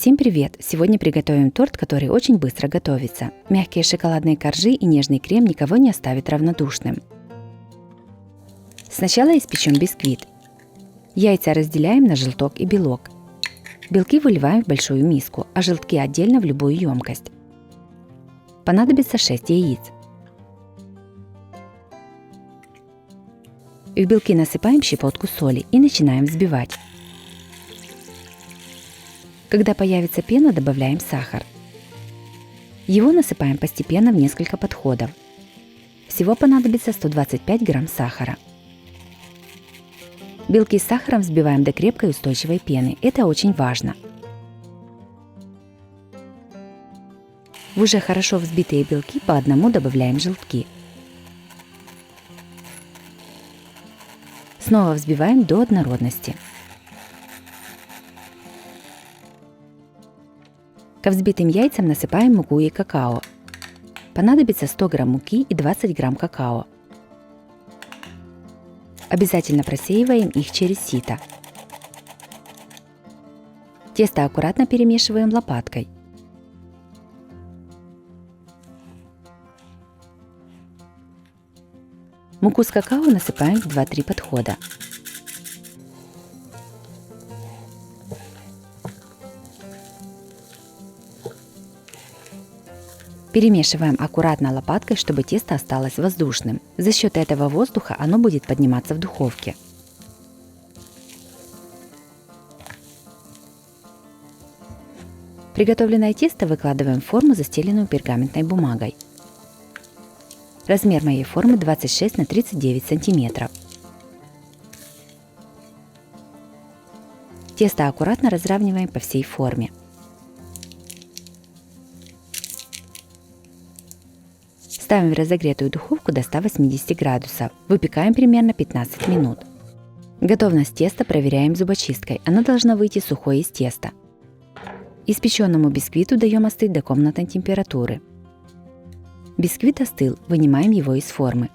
Всем привет! Сегодня приготовим торт, который очень быстро готовится. Мягкие шоколадные коржи и нежный крем никого не оставят равнодушным. Сначала испечем бисквит. Яйца разделяем на желток и белок. Белки выливаем в большую миску, а желтки отдельно в любую емкость. Понадобится 6 яиц. В белки насыпаем щепотку соли и начинаем взбивать. Когда появится пена, добавляем сахар. Его насыпаем постепенно в несколько подходов. Всего понадобится 125 грамм сахара. Белки с сахаром взбиваем до крепкой устойчивой пены. Это очень важно. В уже хорошо взбитые белки по одному добавляем желтки. Снова взбиваем до однородности. Ко взбитым яйцам насыпаем муку и какао. Понадобится 100 грамм муки и 20 грамм какао. Обязательно просеиваем их через сито. Тесто аккуратно перемешиваем лопаткой. Муку с какао насыпаем в 2-3 подхода. Перемешиваем аккуратно лопаткой, чтобы тесто осталось воздушным. За счет этого воздуха оно будет подниматься в духовке. Приготовленное тесто выкладываем в форму, застеленную пергаментной бумагой. Размер моей формы 26 на 39 сантиметров. Тесто аккуратно разравниваем по всей форме. Ставим в разогретую духовку до 180 градусов. Выпекаем примерно 15 минут. Готовность теста проверяем зубочисткой. Она должна выйти сухой из теста. Испеченному бисквиту даем остыть до комнатной температуры. Бисквит остыл, вынимаем его из формы.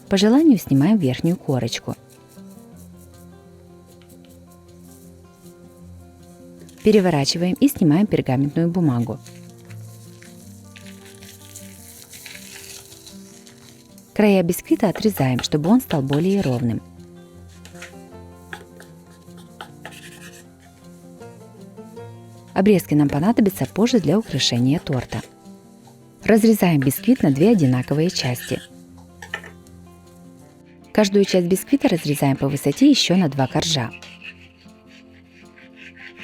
По желанию снимаем верхнюю корочку. Переворачиваем и снимаем пергаментную бумагу. Края бисквита отрезаем, чтобы он стал более ровным. Обрезки нам понадобятся позже для украшения торта. Разрезаем бисквит на 2 одинаковые части. Каждую часть бисквита разрезаем по высоте еще на 2 коржа.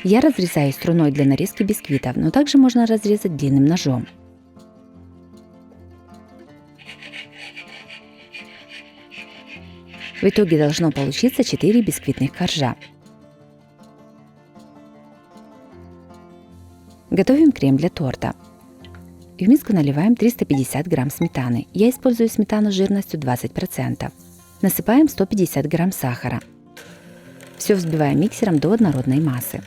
Я разрезаю струной для нарезки бисквитов, но также можно разрезать длинным ножом. В итоге должно получиться 4 бисквитных коржа. Готовим крем для торта. В миску наливаем 350 грамм сметаны. Я использую сметану жирностью 20%. Насыпаем 150 грамм сахара. Все взбиваем миксером до однородной массы.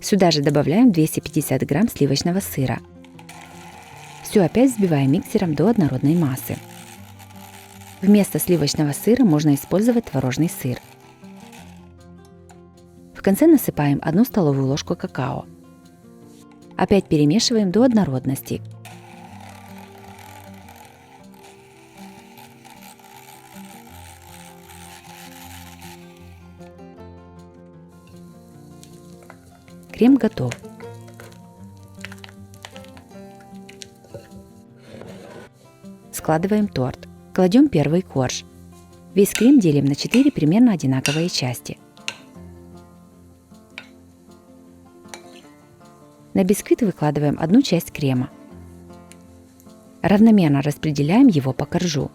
Сюда же добавляем 250 грамм сливочного сыра. Все опять взбиваем миксером до однородной массы. Вместо сливочного сыра можно использовать творожный сыр. В конце насыпаем 1 столовую ложку какао. Опять перемешиваем до однородности. Крем готов. Складываем торт. Кладем первый корж. Весь крем делим на 4 примерно одинаковые части. На бисквит выкладываем 1 часть крема. Равномерно распределяем его по коржу.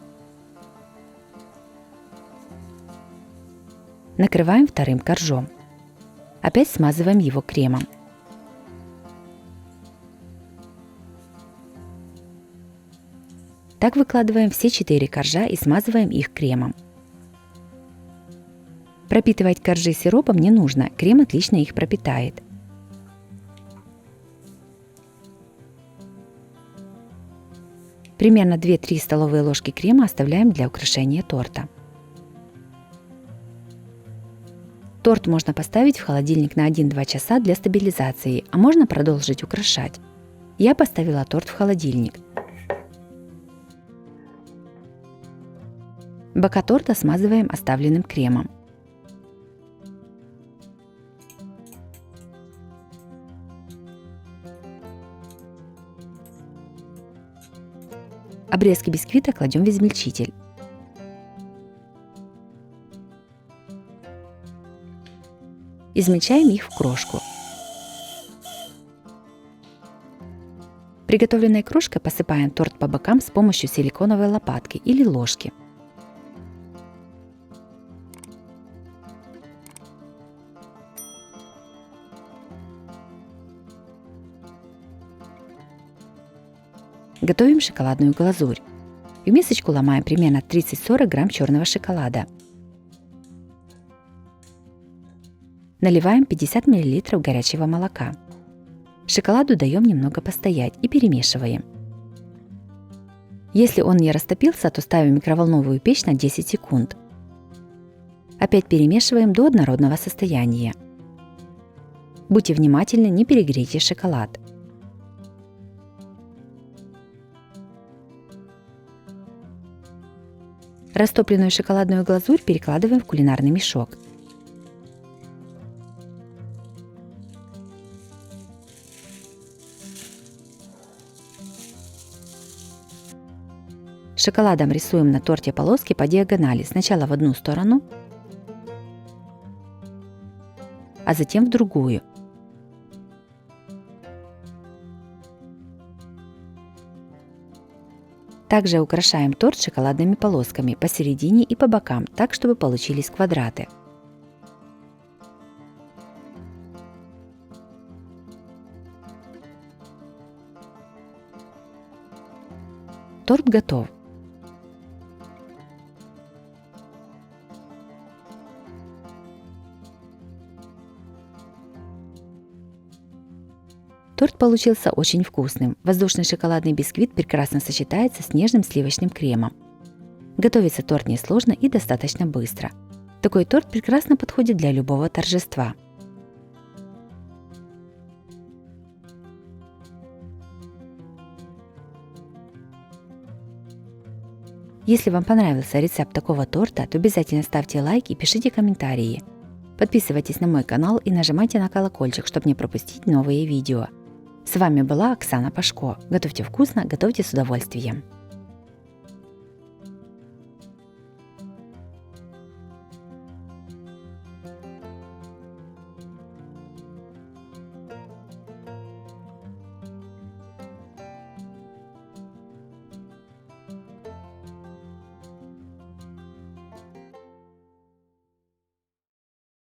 Накрываем вторым коржом. Опять смазываем его кремом. Так выкладываем все 4 коржа и смазываем их кремом. Пропитывать коржи сиропом не нужно, крем отлично их пропитает. Примерно 2-3 столовые ложки крема оставляем для украшения торта. Торт можно поставить в холодильник на 1-2 часа для стабилизации, а можно продолжить украшать. Я поставила торт в холодильник. Бока торта смазываем оставленным кремом. Обрезки бисквита кладем в измельчитель. Измельчаем их в крошку. Приготовленной крошкой посыпаем торт по бокам с помощью силиконовой лопатки или ложки. Готовим шоколадную глазурь. В мисочку ломаем примерно 30-40 грамм черного шоколада. Наливаем 50 мл горячего молока. Шоколаду даем немного постоять и перемешиваем. Если он не растопился, то ставим в микроволновую печь на 10 секунд. Опять перемешиваем до однородного состояния. Будьте внимательны, не перегрейте шоколад. Растопленную шоколадную глазурь перекладываем в кулинарный мешок. Шоколадом рисуем на торте полоски по диагонали, сначала в одну сторону, а затем в другую. Также украшаем торт шоколадными полосками посередине и по бокам, так чтобы получились квадраты. Торт готов. Торт получился очень вкусным. Воздушный шоколадный бисквит прекрасно сочетается с нежным сливочным кремом. Готовится торт несложно и достаточно быстро. Такой торт прекрасно подходит для любого торжества. Если вам понравился рецепт такого торта, то обязательно ставьте лайк и пишите комментарии. Подписывайтесь на мой канал и нажимайте на колокольчик, чтобы не пропустить новые видео. С вами была Оксана Пашко. Готовьте вкусно, готовьте с удовольствием.